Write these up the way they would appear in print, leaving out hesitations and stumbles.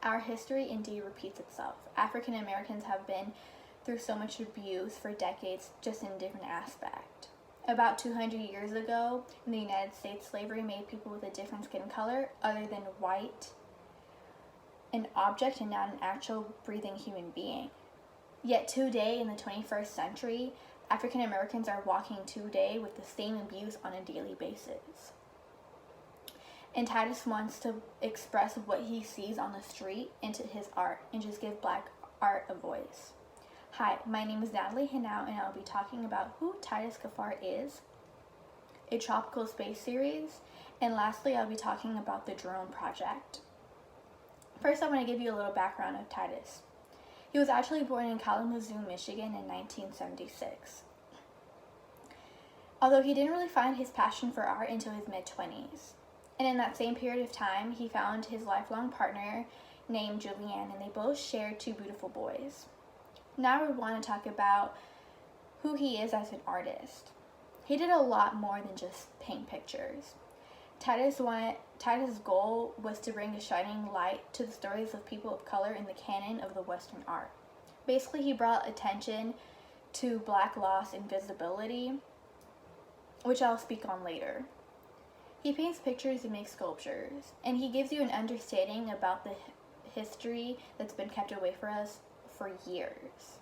Our history indeed repeats itself. African Americans have been through so much abuse for decades, just in a different aspect. About 200 years ago, in the United States, slavery made people with a different skin color, other than white, an object and not an actual breathing human being. Yet today, in the 21st century, African Americans are walking today with the same abuse on a daily basis. And Titus wants to express what he sees on the street into his art and just give Black art a voice. Hi, my name is Natalie Hinau, and I'll be talking about who Titus Kaphar is, a tropical space series, and lastly, I'll be talking about the Drone Project. First, I want to give you a little background of Titus. He was actually born in Kalamazoo, Michigan in 1976. Although he didn't really find his passion for art until his mid-20s. And in that same period of time, he found his lifelong partner named Julianne, and they both shared two beautiful boys. Now we want to talk about who he is as an artist. He did a lot more than just paint pictures. Titus' goal was to bring a shining light to the stories of people of color in the canon of the Western art. Basically, he brought attention to Black loss and visibility, which I'll speak on later. He paints pictures and makes sculptures, and he gives you an understanding about the history that's been kept away from us for years.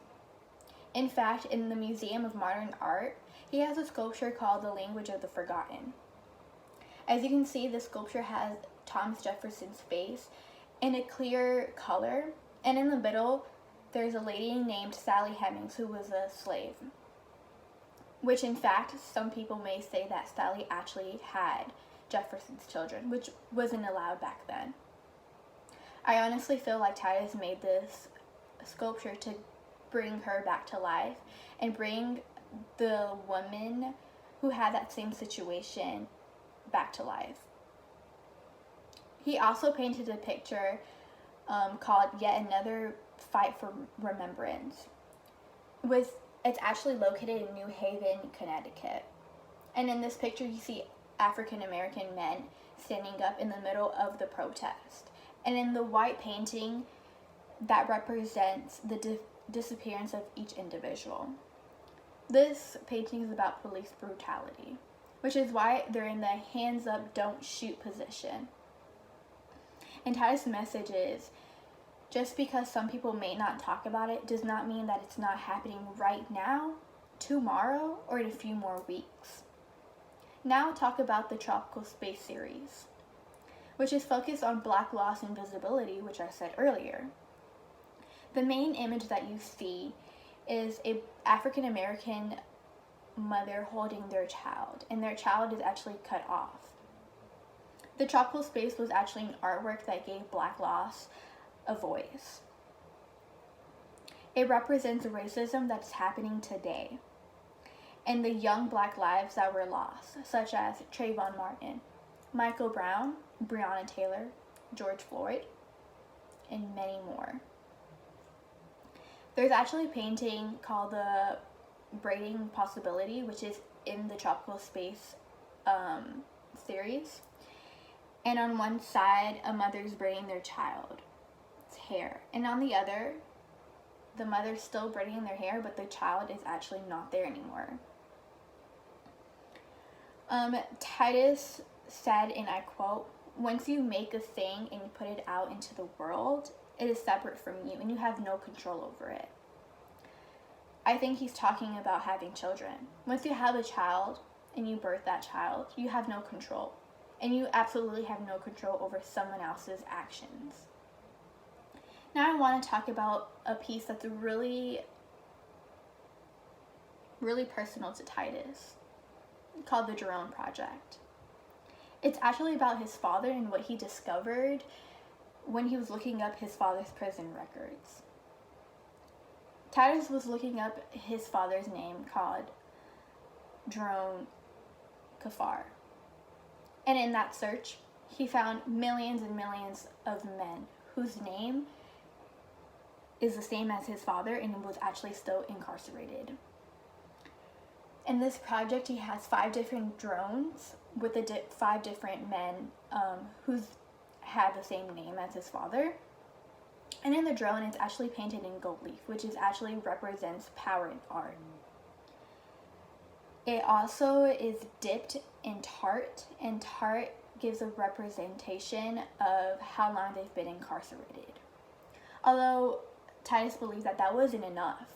In fact, in the Museum of Modern Art, he has a sculpture called The Language of the Forgotten. As you can see, the sculpture has Thomas Jefferson's face in a clear color, and in the middle, there's a lady named Sally Hemings who was a slave. Which in fact, some people may say that Sally actually had Jefferson's children, which wasn't allowed back then. I honestly feel like Titus made this sculpture to bring her back to life and bring the woman who had that same situation back to life. He also painted a picture called Yet Another Fight for Remembrance. It's actually located in New Haven, Connecticut. And in this picture, you see African American men standing up in the middle of the protest. And in the white painting, that represents the disappearance of each individual. This painting is about police brutality, which is why they're in the hands up, don't shoot position. And Titus' message is, just because some people may not talk about it does not mean that it's not happening right now, tomorrow, or in a few more weeks. Now talk about the Tropical Space series, which is focused on Black loss and visibility, which I said earlier. The main image that you see is an African American mother holding their child, and their child is actually cut off. The Tropical Space was actually an artwork that gave Black loss a voice. It represents racism that's happening today and the young Black lives that were lost, such as Trayvon Martin, Michael Brown, Breonna Taylor, George Floyd, and many more. There's actually a painting called The Braiding Possibility, which is in the Tropical Space series. And on one side, a mother's braiding their child's hair. And on the other, the mother's still braiding their hair, but the child is actually not there anymore. Titus said, and I quote, "Once you make a thing and you put it out into the world, it is separate from you and you have no control over it." I think he's talking about having children. Once you have a child and you birth that child, you have no control. And you absolutely have no control over someone else's actions. Now I want to talk about a piece that's really, really personal to Titus, called the Drone Project. It's actually about his father and what he discovered when he was looking up his father's prison records. Titus was looking up his father's name called Drone Kaphar. And in that search, he found millions and millions of men whose name is the same as his father and was actually still incarcerated. In this project, he has 5 different drones with the 5 different men who had the same name as his father. And in the drone, it's actually painted in gold leaf, which is actually represents power in art. It also is dipped in tart, and tart gives a representation of how long they've been incarcerated. Although Titus believed that that wasn't enough.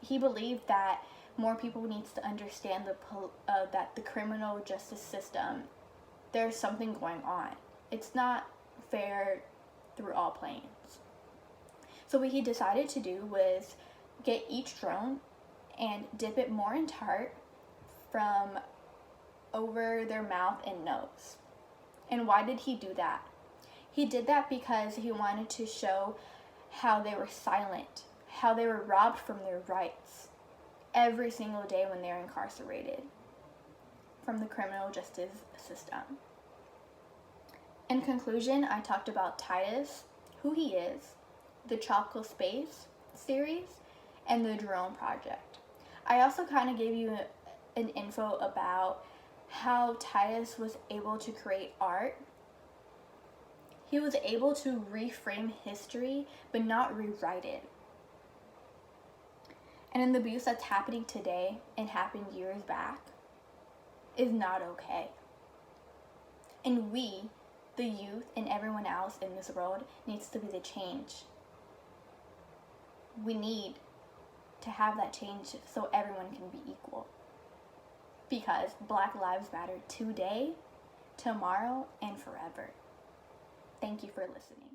He believed that more people needs to understand that the criminal justice system, there's something going on. It's not fair through all planes. So what he decided to do was get each drone and dip it more in tart from over their mouth and nose. And why did he do that? He did that because he wanted to show how they were silent, how they were robbed from their rights every single day when they're incarcerated from the criminal justice system. In conclusion, I talked about Titus, who he is, the Tropical Space series, and the Drone Project. I also kind of gave you an info about how Titus was able to create art. He was able to reframe history, but not rewrite it. And in the abuse that's happening today and happened years back is not okay. And we, the youth and everyone else in this world, needs to be the change. We need to have that change so everyone can be equal. Because Black Lives Matter today, tomorrow, and forever. Thank you for listening.